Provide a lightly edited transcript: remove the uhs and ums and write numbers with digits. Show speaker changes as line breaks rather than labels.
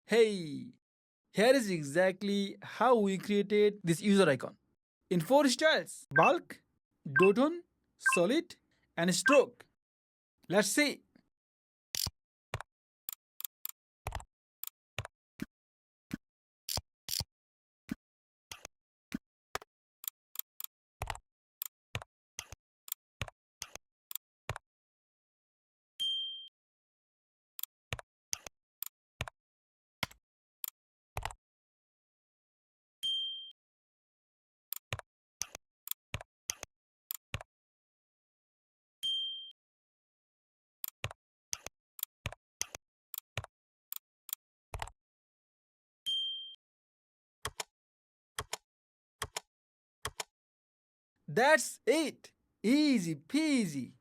Hey, here is exactly how we created this user icon. In 4 styles: bulk, duotone, solid, and stroke. Let's see. That's it. Easy peasy.